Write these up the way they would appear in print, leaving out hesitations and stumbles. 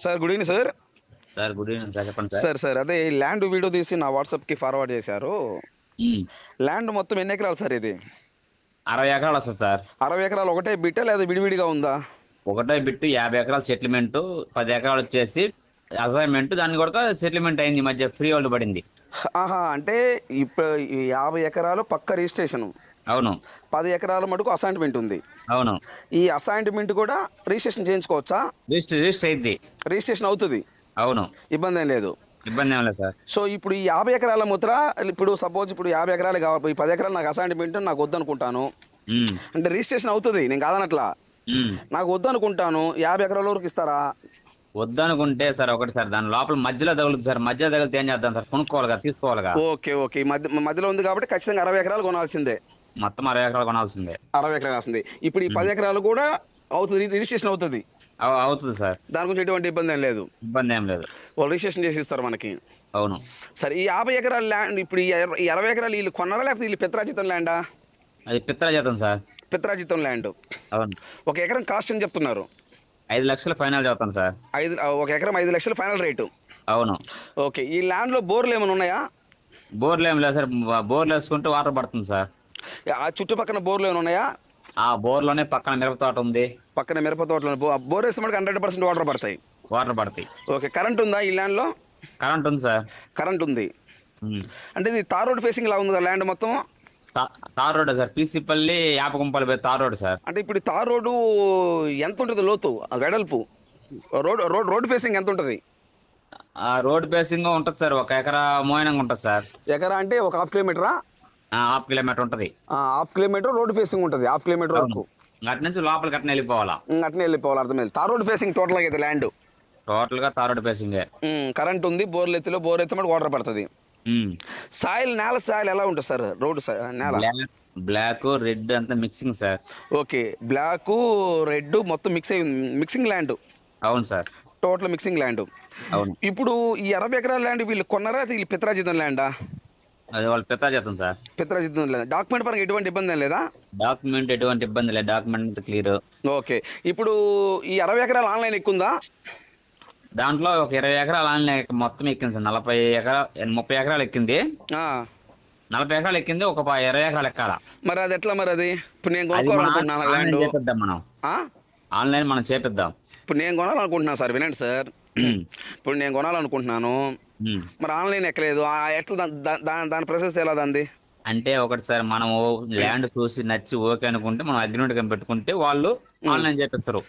Sir good evening sir. Sir good evening sir, చెప్పండి sir. Sir అదే land video తీసి నా వాట్సాప్కి ఫార్వర్డ్ చేశారు. ఉమ్. ల్యాండ్ మొత్తం ఎన్ని ఎకరాలు సార్ ఇది? 60 ఎకరాలు వస్తుంది సార్. 60 ఎకరాలు ఒకటే బిట్టా లేదా విడివిడిగా ఉందా? ఒకటో బిట్టు 50 ఎకరాలు సెటిల్మెంట్, 10 ఎకరాలు వచ్చేసి అసైన్మెంట్, దాన్ని కూడా సెటిల్మెంట్ అయింది, ఈ మధ్య ఫ్రీ హోల్డ్ పడింది. ఆహా, అంటే ఇప్పుడు 50 ఎకరాలు పక్క రిజిస్ట్రేషన్, అవును 10 ఎకరాల మటుకు అసైన్మెంట్ ఉంది. అవును. ఈ అసైన్మెంట్ కూడా రిజిస్ట్రేషన్ చేయించుకోవచ్చా? రిజిస్టర్ అయింది. రిజిస్ట్రేషన్ అవుతుంది, అవును, ఇబ్బంది ఏం లేదు. ఇబ్బంది ఏం లేదు సార్. సో ఇప్పుడు ఈ 50 ఎకరాల ముద్ర, ఇప్పుడు సపోజ్ ఇప్పుడు 50 ఎకరాలు కావాలి, ఈ 10 ఎకరాలు నాకు అసైన్మెంట్ నాకు వద్దనుకుంటాను, ఉమ్. అంటే రిజిస్ట్రేషన్ అవుతుంది, నేను కాదనట్లా, ఉమ్. నాకు వద్దనుకుంటాను, 50 ఎకరాల వరకు ఇస్తారా? వద్దనుకుంటే సార్ ఒకటి సార్, దాని లోపల మధ్యలో తగులుతుంది సార్. మధ్యలో తగిలితే ఏం చేద్దాం సార్? కొనుక్కోవాలిగా, తీసుకోవాలిగా. ఓకే ఓకే, ఈ మధ్యలో ఉంది కాబట్టి ఖచ్చితంగా 60 ఎకరాలు కొనాల్సిందే. మొత్తం 60 ఎకరాలు కొనాల్సిందే. 60 ఎకరాలు వస్తుంది. ఇప్పుడు ఈ 10 ఎకరాలు కూడా అవుతుంది, రిజిస్ట్రేషన్ అవుతుంది, అవుతుంది సార్. దాని గురించి ఎటువంటి ఇబ్బంది ఏం లేదు. ఇబ్బంది ఏం లేదు. వాళ్ళు రిజిస్ట్రేషన్ చేసి ఇస్తారు మనకి. అవును. సరే, ఈ 50 ఎకరాల ల్యాండ్, ఇప్పుడు ఈ 60 ఎకరాలు వీళ్ళు కొన్నారా లేకపోతే వీళ్ళు పిత్రాజితం ల్యాండా? అది పిత్రాజీతం సార్. పిత్రాజితం ల్యాండ్. అవును. ఒక ఎకరం కాస్ట్ అని చెప్తున్నారు? 5 లక్షలు ఫైనల్ చదువుతాం సార్. ఒక ఎకరం 5 లక్షలు ఫైనల్ రేటు. అవును. ఓకే, ఈ ల్యాండ్ లో బోర్లు ఏమైనా ఉన్నాయా? బోర్లు ఏం లేదు సార్. బోర్లు వేసుకుంటే వాటర్ పడుతుంది సార్. ఆ చుట్టుపక్కల బోర్లు ఏమైనా ఉన్నాయా? ఆ బోర్లోనే పక్కన మిరప తోట ఉంది. పక్కన మిరప తోటలో బోర్ వేస్తే మనకి 100% వాటర్ పడతాయి. వాటర్ పడతాయి. ఓకే, కరెంట్ ఉందా ఈ ల్యాండ్ లో? కరెంట్ ఉంది సార్. కరెంట్ ఉంది. ఉమ్. అంటే ఇది తార్ రోడ్ ఫేసింగ్ లా ఉంది కదా ల్యాండ్ మొత్తం? Tar road sir. PCPalli Yapakumpalli పోయి తార్ రోడ్ సార్. అంటే ఇప్పుడు తార్ రోడ్డు ఎంత ఉంటుంది లోతు, ఆ వెడల్పు? రోడ్ ఫేసింగ్ ఎంత ఉంటుంది? ఆ రోడ్ బేసింగ్ ఉంటుంది సార్. 1 ఎకరా మోయనంగా ఉంటుంది సార్. ఎకరా అంటే ఒక హాఫ్ కిలోమీటరా? 1/2 కిలోమీటర్ ఉంటుంది. హాఫ్ కిలోమీటర్ రోడ్ ఫేసింగ్ ఉంటుంది, హాఫ్ కిలోమీటర్ వరకు. అటు నుంచి లోపలికి అట్నే వెళ్ళిపోవాలా. అట్నే వెళ్ళిపోవాలి, అర్థమైంది. తార్ రోడ్ ఫేసింగ్ టోటల్ గా అయితే ల్యాండ్ టోటల్ గా తార్ రోడ్ బేసింగే. కరెంట్ ఉంది, బోర్ ఎత్తే మనకు వాటర్ పడుతుంది. సాయిల్, నేల సాయిల్ ఎలా ఉంటుంది సార్? రోడ్డు నేల బ్లాక్ రెడ్ అంతా mixing sir. Okay, black red మొత్తం మిక్సింగ్ ల్యాండ్. అవును సార్, టోటల్ మిక్సింగ్ ల్యాండ్. అవును. ఇప్పుడు ఈ 60 ఎకరాల ల్యాండ్ వీళ్ళు కొన్నారా, వీళ్ళు పిత్రాజితం ల్యాండా? అది వాళ్ళు పిత్రాజితం సార్. పిత్రాజితం ల్యాండ్. డాక్యుమెంట్ పరంగా ఎటువంటి ఇబ్బంది ఏం లేదా? డాక్యుమెంట్ ఎటువంటి ఇబ్బంది లేదు, డాక్యుమెంట్ క్లియర్. ఓకే, ఇప్పుడు ఈ 60 ఎకరాలు ఆన్లైన్ ఎక్కుందా? దాంట్లో ఒక 20 ఎకరాలు ఆన్లైన్ మొత్తం ఎక్కింది సార్. 30 ఎకరాలు ఎక్కింది. 40 ఎకరాలు ఎక్కింది, ఒక 20 ఎకరాలు ఎక్కాల. మరి అది ఎట్లా? మరి అది ఇప్పుడు నేను కొనుక్కోవాలనుకుంటున్నాను ల్యాండ్. మనం ఆన్లైన్ మనం చేపిద్దాం. ఇప్పుడు నేను కొనాలనుకుంటున్నాను సార్, వినండి సార్. ఇప్పుడు నేను కొనాలనుకుంటున్నాను, మరి ఆన్లైన్ ఎక్కలేదు, ఎట్లా దాని ప్రాసెస్ ఎలా దాన్ని? అంటే ఒకటి సార్, మనము ల్యాండ్ చూసి నచ్చి ఓకే అనుకుంటే మనం అగ్రిమెంట్ కింద పెట్టుకుంటే వాళ్ళు ఆన్లైన్ చేపిస్తారు.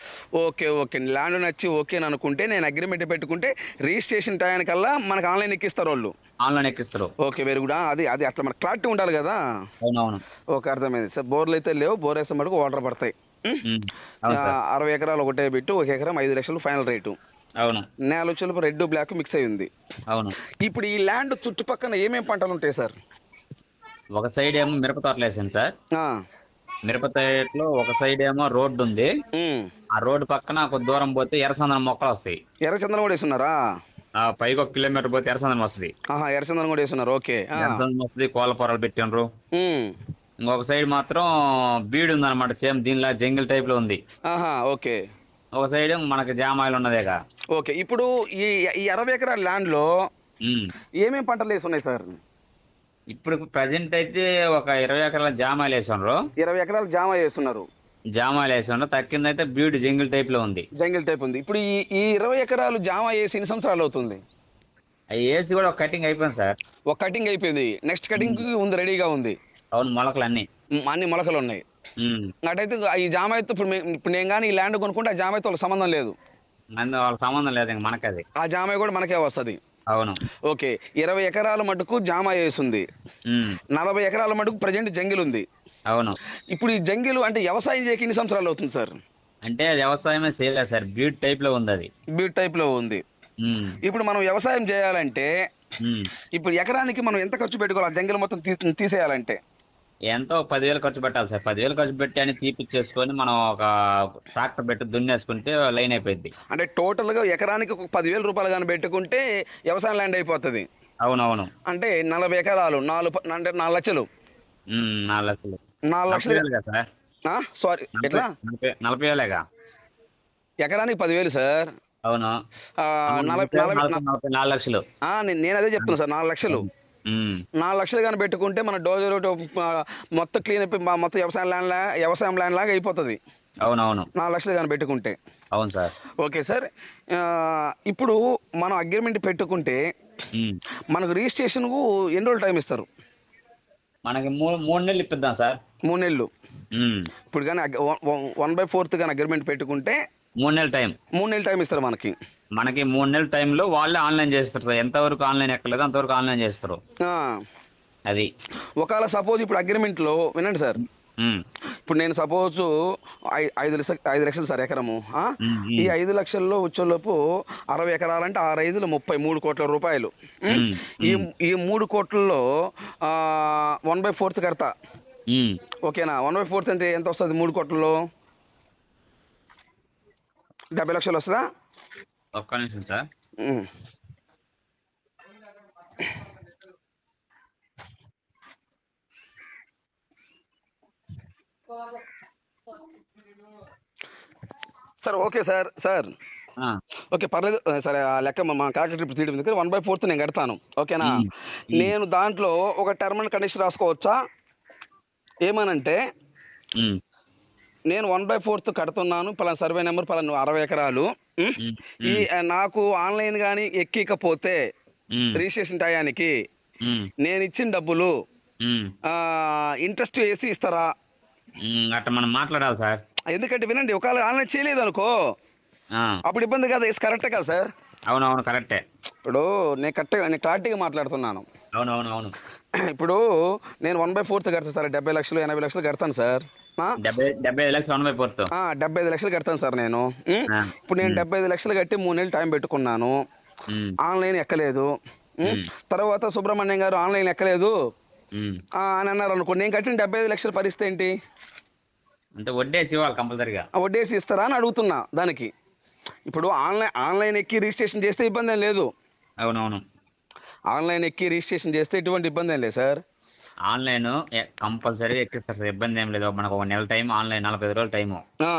ఓకే ఓకే, ల్యాండ్ నచ్చి ఓకే అని అనుకుంటే నేను అగ్రిమెంట్ పెట్టుకుంటే రిజిస్ట్రేషన్ టైంకల్లా మనకు ఆన్లైన్ ఎక్కిస్తారు వాళ్ళు. ఆన్లైన్ ఎక్కిస్తారు. Okay, very good. అది అది అట్లా మనకు క్లారిటీ ఉండాలి కదా. అవునవును. ఓకే, అర్థమైంది సార్. బోర్లు అయితే లేవు, బోర్ వేస్తే మటుకు వాటర్ పడతాయి. 60 ఎకరాలు ఒకటే బిట్టు, 1 ఎకరం 5 లక్షలు ఫైనల్ రేటు. అవును. నేల వచ్చి రెడ్ బ్లాక్ మిక్స్ అయి ఉంది. అవును. ఇప్పుడు ఈ ల్యాండ్ చుట్టుపక్కల ఏమేమి పంటలు ఉంటాయి సార్? ఒక సైడ్ ఏమో మిరప తోటలు వేసాను సార్. మిరప తోటలో ఒక సైడ్ ఏమో రోడ్డు ఉంది. ఆ రోడ్డు పక్కన కొద్ది దూరం పోతే ఎర్రచందనం మొక్కలు వస్తాయి. ఎర్రచందనం కూడా వేస్తున్నారా? పైకి 1 కిలోమీటర్ పోతే ఎర్రచందనం వస్తుంది. ఎర్రచందనం కూడా వేస్తున్నారు. ఓకే, ఎర్రచందనం వస్తుంది, కోళ్ళ పొరలు పెట్టిండ్రు. ఇంకొక సైడ్ మాత్రం బీడు ఉంది అనమాట, సేమ్ దీనిలా జంగిల్ టైప్ లో ఉంది. ఓకే. ఒక సైడ్ మనకి జామాయిలు ఉన్నదేగా. ఓకే, ఇప్పుడు ఈ 60 ఎకరాల ల్యాండ్ లో ఏమేమి పంటలు వేస్తున్నాయి సార్? ఇప్పుడు ప్రజెంట్ అయితే ఒక 20 ఎకరాల జామాయిలు వేసారు. 20 ఎకరాలు జామ వేస్తున్నారు. జామాయిలు వేసారు. తక్కిందైతే బీడు జంగిల్ టైప్ లో ఉంది. జంగిల్ టైప్ ఉంది. ఇప్పుడు ఈ 20 ఎకరాలు జామ వేసి ఎన్ని సంవత్సరాలు అవుతుంది? వేసి కూడా ఒక కటింగ్ అయిపోయింది సార్. ఒక కటింగ్ అయిపోయింది, నెక్స్ట్ కటింగ్ ఉంది, రెడీగా ఉంది. అవును, మొలకలు అన్ని మొలకలు ఉన్నాయి. అటైతే ఈ జామ అయితే ఇప్పుడు నేను కానీ ఈ ల్యాండ్ కొనుక్కుంటే ఆ జామ అయితే వాళ్ళకి సంబంధం లేదు. వాళ్ళ సంబంధం లేదు, మనకది ఆ జామ కూడా మనకే వస్తుంది. అవును. ఓకే, 20 ఎకరాల మటుకు జామ వేస్తుంది, 40 ఎకరాల మటుకు ప్రజెంట్ జంగిల్ ఉంది. అవును. ఇప్పుడు ఈ జంగిల్ అంటే వ్యవసాయం చేయక ఎన్ని సంవత్సరాలు అవుతుంది సార్? అంటే వ్యవసాయమే చేయలేదు సార్, బీడ్ టైప్ లో ఉంది. అది బీడ్ టైప్ లో ఉంది. ఇప్పుడు మనం వ్యవసాయం చేయాలంటే ఇప్పుడు ఎకరానికి మనం ఎంత ఖర్చు పెట్టుకోవాలి జంగిల్ మొత్తం తీసేయాలంటే? ఎంతో 10,000 ఖర్చు పెట్టాలి సార్. 10,000 ఖర్చు పెట్టి అని తీపిచ్చేసుకొని మనం ఒక ట్రాక్టర్ పెట్టి దున్నేసుకుంటే లైన్ అయిపోయింది. అంటే టోటల్ గా ఎకరానికి 10,000 రూపాయలు కానీ పెట్టుకుంటే వ్యవసాయం ల్యాండ్ అయిపోతుంది. అవునవును. అంటే 40 ఎకరాలు అంటే 4 లక్షలు. 4 లక్షలు. 4 లక్షలు సార్. సారీ, ఎట్లా? 40,000గా ఎకరానికి 10,000 సార్. అవును. ఆ, అవును. నలభై అంటే నలభై 4 లక్షలు. నేను అదే చెప్తున్నా సార్, 4 లక్షలు. అవును. హ్మ్. 4 లక్షలు కానీ పెట్టుకుంటే మన డోజర్ మొత్తం క్లీన్ అయిపోయి మొత్తం వ్యవసాయం ల్యాండ్ లాగా అయిపోతుంది, అవునవును. 4 లక్షలు కానీ పెట్టుకుంటే. అవును సార్. Okay sir. ఆ, ఇప్పుడు మనం అగ్రిమెంట్ పెట్టుకుంటే హ్మ్. మనకు రిజిస్ట్రేషన్కు ఎన్ని రోజులు టైం ఇస్తారు? మనకి 3 నెలలు ఇప్పిద్దాం సార్. 3 నెలలు. హ్మ్. ఇప్పుడు కానీ 1/4 కానీ అగ్రిమెంట్ పెట్టుకుంటే 3 నెలల టైం. 3 నెలలు టైం ఇస్తారు మనకి. మనకి 3 నెలల టైంలో వాళ్ళే ఆన్లైన్ చేస్తారు సార్. ఎంతవరకు ఆన్లైన్ ఎక్కలేదో అంతవరకు ఆన్లైన్ చేస్తారు. ఆ, అది. ఒకవేళ సపోజ్ ఇప్పుడు అగ్రిమెంట్లో వినండి సార్, హ్మ్. ఇప్పుడు నేను సపోజ్ 5 లక్షలు సార్ ఎకరము. హ్మ్. ఈ హ్మ్. 5 లక్షల్లో వచ్చేలోపు 60 ఎకరాలంటే 6 × 5 = 33 కోట్ల రూపాయలు. ఉమ్, హ్మ్. ఈ హ్మ్. ఈ 3 కోట్లలో 1/4 కడతా. హ్మ్. ఓకేనా? 1/4 అంటే ఎంత వస్తుంది? 3 కోట్లలో 70 లక్షలు వస్తుందా? ఒక్క నిమిషం sir. Um. Sir okay sir. Sir ఆ! ఓకే పర్లేదు. సరే ఆ లెక్క మా క్యాల్కులేటర్ ఇప్పుడు తీయడం ఎందుకు, 1/4 నేను కడతాను. ఓకేనా? హ్మ్. హ్మ్. నేను దాంట్లో ఒక టర్మ్ అండ్ కండిషన్ రాసుకోవచ్చా? ఏమనంటే హ్మ్. నేను 1/4 కడుతున్నాను, పలానా సర్వే నెంబర్, పలానా 60 ఎకరాలు. ఉమ్, హ్మ్. ఈ హ్మ్. నాకు ఆన్లైన్ కానీ ఎక్కకపోతే హ్మ్. రిజిస్ట్రేషన్ టయానికి హ్మ్. నేను ఇచ్చిన డబ్బులు హ్మ్. ఇంట్రెస్ట్ వేసి ఇస్తారా? హ్మ్. అట్ట మనం మాట్లాడాలి సార్. ఎందుకంటే వినండి, ఒకవేళ ఆన్లైన్ చేయలేదు అనుకో ఆ! అప్పుడు ఇబ్బంది కదా. కరెక్టే కదా సార్? అవునవును. కరెక్టే. ఇప్పుడు నేను క్లారిటీగా మాట్లాడుతున్నాను. అవునవునవును. ఇప్పుడు నేను 1/4 కడతాను సార్, 70 లక్షలు 80 లక్షలు కడతాను సార్. 75 లక్షలు 1/4. 75 లక్షలు కడతాను సార్ నేను. ఆ! ఇప్పుడు నేను హ్మ్. 75 లక్షలు కట్టి 3 నెలలు టైం పెట్టుకున్నాను, హ్మ్. ఆన్లైన్ ఎక్కలేదు. ఉమ్, హ్మ్. తర్వాత సుబ్రహ్మణ్యం గారు ఆన్లైన్ ఎక్కలేదు హ్మ్. అని అన్నారు అనుకో, నేను కట్టిన 75 లక్షల పరిస్థితి ఏంటి? అంటే వడ్డేసి ఇవ్వాలి కంపల్సరీగా. వడ్డేసి ఇస్తారా అని అడుగుతున్నా దానికి. ఇప్పుడు ఆన్లైన్ ఎక్కి రిజిస్ట్రేషన్ చేస్తే ఇబ్బంది ఏం లేదు. అవునవును. ఆన్లైన్ ఎక్కి రిజిస్ట్రేషన్ చేస్తే ఎటువంటి ఇబ్బంది ఏం లేదు సార్. ఆన్‌లైన్ కంపల్సరీగా ఎక్కిస్తారు సార్. ఇబ్బందేం లేదు. మనకు ఒక నెల టైం ఆన్‌లైన్ 45 రోజులు టైము. ఆ,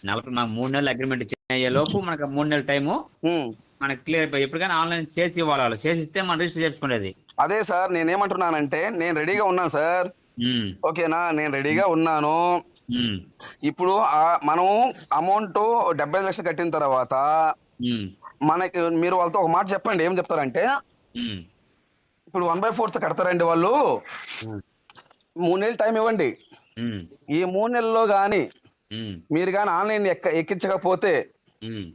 మనకు 3 నెలలు అగ్రీమెంట్ అయ్యేలోపు మనకు 3 నెలల టైము ఉమ్. మనకు క్లియర్ అయిపోయి ఎప్పటికైనా ఆన్‌లైన్ చేసి ఇవ్వాలి వాళ్ళు. చేసిస్తే మనం రిజిస్టర్ చేసుకునేది. అదే సార్ నేనేమంటున్నానంటే నేను రెడీగా ఉన్నాను సార్. హ్మ్. ఓకేనా? నేను రెడీగా ఉన్నాను. హ్మ్. ఇప్పుడు మనం అమౌంట్ 75 లక్షలు కట్టిన తర్వాత హ్మ్. మనకి మీరు వాళ్ళతో ఒక మాట చెప్పండి. ఏం చెప్తారంటే, హ్మ్. ఇప్పుడు 1/4 కడతారండి వాళ్ళు, హ్మ్. 3 నెలలు టైం ఇవ్వండి. హ్మ్. ఈ 3 నెలల్లో కానీ హ్మ్. మీరు కానీ ఆన్లైన్ ఎక్కించకపోతే హ్మ్.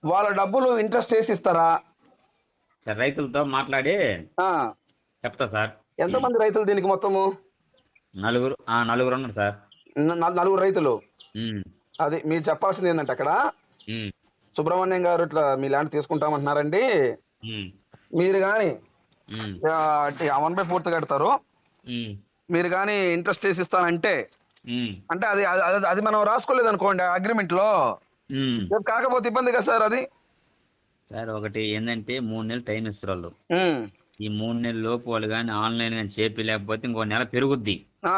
వాళ్ళ డబ్బులు ఇంట్రెస్ట్ వేసి ఇస్తారా? సార్ రైతులతో మాట్లాడి ఆ, చెప్తా సార్. ఎంతమంది రైతులు దీనికి మొత్తము? నలుగురున్నారు సార్. 4 రైతులు. హ్మ్. అది మీరు చెప్పాల్సింది ఏంటంటే అక్కడ, హ్మ్. సుబ్రహ్మణ్యం గారు ఇట్లా మీ ల్యాండ్ తీసుకుంటామంటున్నారండి, హ్మ్. మీరు కానీ హ్మ్. 1/4 కడతారు, హ్మ్. మీరు కానీ ఇంట్రెస్ట్ చేసి ఇస్తానంటే, హ్మ్. అంటే అది మనం రాసుకోలేదు అనుకోండి అగ్రిమెంట్ లో, హ్మ్. రేపు కాకపోతే ఇబ్బంది కదా సార్ అది. సార్ ఒకటి ఏందంటే 3 నెలలు టైం ఇస్తారోళ్ళు. ఉమ్, ఈ 3 నెలల లోపు వాళ్ళు గాని ఆన్‌లైన్ గాని లేకపోతే ఇంకో నెల పెరుగుద్ది. ఆ,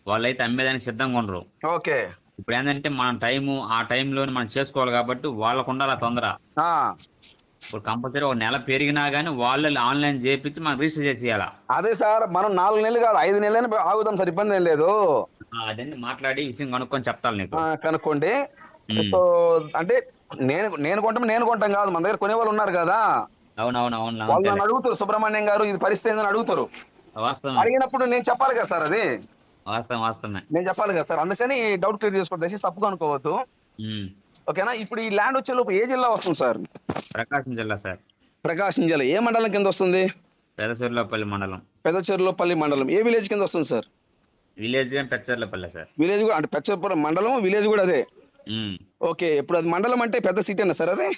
వాళ్ళైతే అమ్మేదానికి సిద్ధంగా ఉండరు. ఓకే. ఇప్పుడేందంటే మన టైము ఆ టైంలోనే మనం చేసుకోవాలి కాబట్టి వాళ్ళకుండాలి ఆ తొందర. ఆ, ఇప్పుడు కంపల్సరీ ఒక నెల పెరిగినా గాని వాళ్ళే ఆన్‌లైన్ చేపిచ్చి మనం రిజిస్టర్ చేసియాల. అదే సార్ మనం 4 నెలలు కాదు 5 నెలలైనా ఆగుదాం సార్, ఇబ్బంది ఏం లేదు. అదన్నీ మాట్లాడి విషయం కనుక్కొని చెప్తాను నీకు. కనుక్కోండి. హ్మ్. సో అంటే నేను కొంటాం కాదు, మన దగ్గర కొనే వాళ్ళు ఉన్నారు కదా, అవునవునవును. వాళ్ళు అంతేలే. నన్ను అడుగుతారు, సుబ్రహ్మణ్యం గారు ఇది పరిస్థితి ఏందని అడుగుతారు. వాస్తవమే. అడిగినప్పుడు నేను చెప్పాలి కదా సార్ అది. వాస్తవమే. నేను చెప్పాలి కదా సార్, అందుకని డౌట్ క్లియర్ చేసుకోవద్దు, దయచేసి తప్పుగా అనుకోవద్దు. హ్మ్. ఓకేనా? ఇప్పుడు ఈ ల్యాండ్ వచ్చే లోపు ఏ జిల్లా వస్తుంది సార్? ప్రకాశం జిల్లా సార్. ప్రకాశం జిల్లా ఏ మండలం కింద వస్తుంది? పెదసూర్లపల్లి మండలం. పెదచెర్లోపల్లి మండలం ఏ విలేజ్ కింద వస్తుంది సార్? విలేజ్ గాని పెదచర్లపల్లె సార్. విలేజ్ కూడా అంటే పెచ్చపురం మండలం, విలేజ్ కూడా అదే. హ్మ్. ఓకే. ఇప్పుడు అది మండలం అంటే పెద్ద సిటీనా సార్ అది?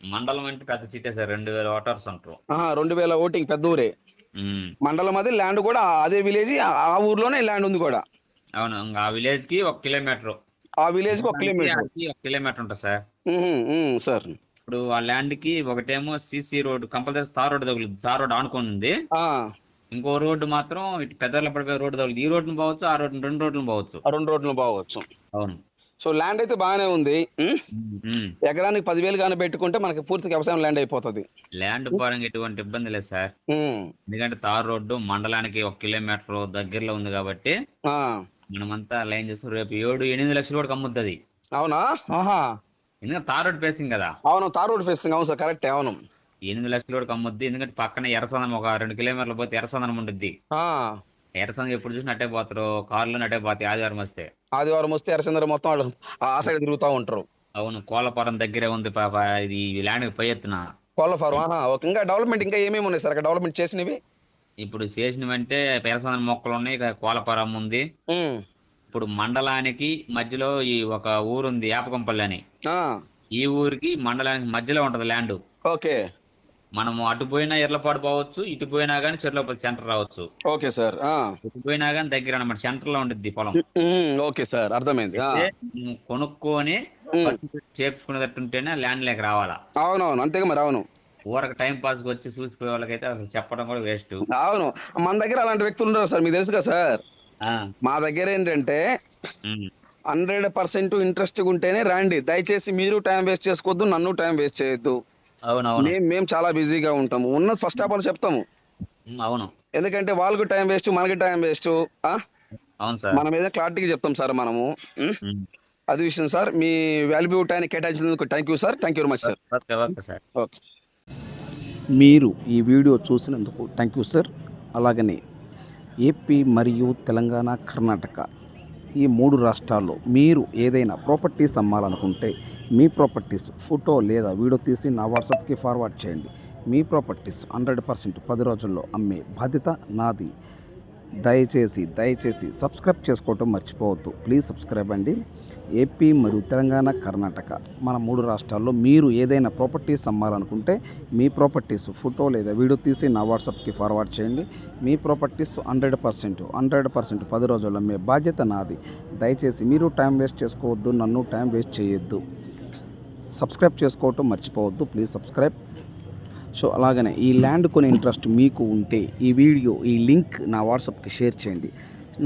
మండలం అంటే పెద్ద సిటీ సార్. 2000 ఓటర్స్ ఉంటారు. 2000 ఓటింగ్, పెద్ద ఊరే. హ్మ్. మండలం అది, ల్యాండ్ కూడా అదే విలేజ్, ఆ ఊర్లోనే ల్యాండ్ ఉంది కూడా. అవును. ఇంగ ఆ విలేజ్‌కి 1 కిలోమీటరు. ఆ విలేజ్కి 1 మండలానికి కిలోమీటర్. ఆడికి 1 కిలోమీటర్ ఉంటది సార్. సార్. ఇప్పుడు ఆ ల్యాండ్‌కి ఒకటేమో CC road compulsory tar road తగులుద్ది. తార్ రోడ్ ఆనుకోని ఉంది. ఆ, ఇంకో రోడ్డు మాత్రం ఇటు పెద్దలపడిపోయే రోడ్డు తగులుతుంది. ఈ రోడ్డును పోవచ్చు, ఆ రోడ్డు 2 రోడ్లు పోవచ్చు. ఆ 2 రోడ్లు బాగొచ్చు. అవును. సో ల్యాండ్ అయితే బాగానే ఉంది. ఎకరానికి 10,000 గాని పెట్టుకుంటే మనకి పూర్తిగా వ్యవసాయం ల్యాండ్ అయిపోతుంది. ల్యాండ్ పరంగా ఎటువంటి ఇబ్బంది లేదు సార్. ఎందుకంటే తార్ రోడ్డు మండలానికి 1 కిలోమీటర్ దగ్గరలో ఉంది కాబట్టి మనమంతా లైన్ చేస్తాం. రేపు 7-8 లక్షలు కూడా అమ్ముద్ది. అవునా? ఎందుకంటే తార్ రోడ్ ఫేసింగ్ కదా. అవును, తార్ రోడ్ ఫేసింగ్. అవును సార్, కరెక్ట్. అవును, 8 లక్షలు కూడా అమ్ముద్ది. ఎందుకంటే పక్కన ఎర్రసందనం ఒక 2 కిలోమీటర్లు పోతే ఎర్రసందనం ఉంటుంది. ఎర్రసందనం ఎప్పుడు చూసినా అట్టే పోతారు, కారులో అట్టే పోతాయి. ఆదివారం వస్తే ఎర్రచంద్ర మొత్తం వాళ్ళు ఆ సైడ్ తిరుగుతూ ఉంటారు. అవును, కోళ్ళఫారం దగ్గరే ఉంది పాప. ఇది ల్యాండ్ పై ఎత్తున కోళ్ళఫారం. ఇంకా డెవలప్మెంట్ ఇంకా ఏమేమి ఉన్నాయి సార్ అక్కడ డెవలప్మెంట్ చేసినవి? ఇప్పుడు చేసినవంటే ఎర్రసందనం మొక్కలు ఉన్నాయి, కోళ్ళఫారం ఉంది. ఇప్పుడు మండలానికి మధ్యలో ఈ ఒక ఊరుంది యాపకంపల్లి అని. ఈ ఊరికి మండలానికి మధ్యలో ఉంటది ల్యాండ్. ఓకే. మనము అటు పోయినా ఎర్లపాడు పోవచ్చు, ఇటు పోయినా గానీ చెర్లోపల్లి సెంటర్ రావచ్చు. Okay sir. ఇటు పోయినా గానీ దగ్గర అన్నమాట, సెంటర్ లో ఉంటుంది పొలం. ఓకే సార్, అర్థమైంది. కొనుక్కొని చేర్చుకునేటట్టుంటేనే ల్యాండ్ లేక రావాలా. అవునవును, అంతేగా మరి. అవును, ఊరకు టైం పాస్ వచ్చి చూసిపోయే వాళ్ళకైతే అసలు చెప్పడం కూడా వేస్ట్. అవును, మన దగ్గర అలాంటి వ్యక్తులు ఉండరు సార్, మీకు తెలుసుగా సార్. మా దగ్గర ఏంటంటే 100% ఇంట్రెస్ట్ ఉంటేనే రండి. దయచేసి మీరు టైం వేస్ట్ చేసుకోవద్దు, నన్ను టైం వేస్ట్ చేయొద్దు. మేము చాలా బిజీగా ఉంటాము. ఉన్నది ఫస్ట్ ఆఫ్ ఆల్ చెప్తాము. అవును, ఎందుకంటే వాళ్ళకు టైం వేస్ట్, మనకి టైం వేస్ట్. అవును సార్, మనం ఏదో క్లారిటీగా చెప్తాం సార్ మనము. అది విషయం సార్. మీ వాల్యుబుల్ టైం కేటాయించినందుకు thank you sir. Thank you very much sir. Okay. మీరు ఈ వీడియో చూసినందుకు థ్యాంక్ యూ సార్. అలాగనే ఏపీ మరియు తెలంగాణ, కర్ణాటక ఈ 3 రాష్ట్రాల్లో మీరు ఏదైనా ప్రాపర్టీస్ అమ్మాలనుకుంటే మీ ప్రాపర్టీస్ ఫోటో లేదా వీడియో తీసి నా వాట్సాప్కి ఫార్వర్డ్ చేయండి. మీ ప్రాపర్టీస్ 100% 10 రోజుల్లో అమ్మే బాధ్యత నాది. దయచేసి సబ్స్క్రైబ్ చేసుకోవటం మర్చిపోవద్దు. ప్లీజ్ సబ్స్క్రైబ్ అండి. ఏపీ మరియు తెలంగాణ, కర్ణాటక మన 3 రాష్ట్రాల్లో మీరు ఏదైనా ప్రాపర్టీస్ అమ్మాలనుకుంటే మీ ప్రాపర్టీస్ ఫోటో లేదా వీడియో తీసి నా వాట్సాప్కి ఫార్వర్డ్ చేయండి. మీ ప్రాపర్టీస్ 100% 10 రోజుల్లో అమ్మే బాధ్యత నాది. దయచేసి మీరు టైం వేస్ట్ చేసుకోవద్దు, నన్ను టైం వేస్ట్ చేయొద్దు. సబ్స్క్రైబ్ చేసుకోవటం మర్చిపోవద్దు. Please subscribe. సో అలాగనే ఈ ల్యాండ్ కొనే ఇంట్రెస్ట్ మీకు ఉంటే ఈ వీడియో, ఈ లింక్ నా వాట్సాప్కి షేర్ చేయండి.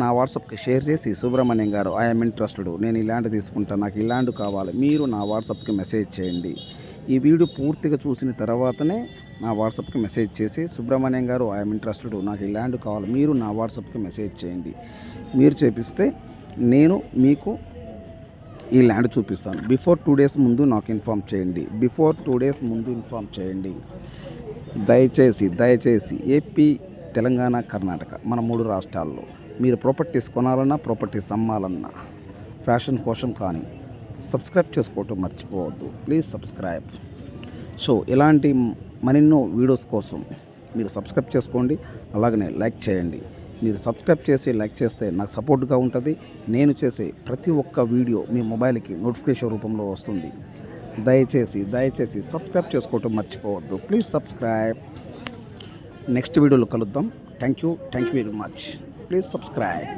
నా వాట్సాప్కి షేర్ చేసి సుబ్రహ్మణ్యం గారు ఐఎమ్ ఇంట్రెస్టెడ్, నేను ఈ ల్యాండ్ తీసుకుంటాను, నాకు ఈ ల్యాండ్ కావాలి, మీరు నా వాట్సాప్కి మెసేజ్ చేయండి. ఈ వీడియో పూర్తిగా చూసిన తర్వాతనే నా వాట్సాప్కి మెసేజ్ చేసి సుబ్రహ్మణ్యం గారు ఐఎమ్ ఇంట్రెస్టెడ్, నాకు ఈ ల్యాండ్ కావాలి, మీరు నా వాట్సాప్కి మెసేజ్ చేయండి. మీరు చేపిస్తే నేను మీకు ఈ ల్యాండ్ చూపిస్తాను. బిఫోర్ 2 డేస్ ముందు నాకు ఇన్ఫామ్ చేయండి. దయచేసి ఏపీ, తెలంగాణ, కర్ణాటక మన 3 రాష్ట్రాల్లో మీరు ప్రాపర్టీస్ కొనాలన్నా, ప్రాపర్టీస్ అమ్మాలన్నా, ఫ్యాషన్ కోసం కానీ సబ్స్క్రైబ్ చేసుకోవటం మర్చిపోవద్దు. Please subscribe. సో ఇలాంటి మరెన్నో వీడియోస్ కోసం మీరు సబ్స్క్రైబ్ చేసుకోండి. అలాగనే లైక్ చేయండి. మీరు సబ్స్క్రైబ్ చేసి లైక్ చేస్తే నాకు సపోర్ట్గా ఉంటుంది. నేను చేసే ప్రతి ఒక్క వీడియో మీ మొబైల్కి నోటిఫికేషన్ రూపంలో వస్తుంది. దయచేసి సబ్స్క్రైబ్ చేసుకోవటం మర్చిపోవద్దు. Please subscribe. నెక్స్ట్ వీడియోలో కలుద్దాం. Thank you very much. Please subscribe.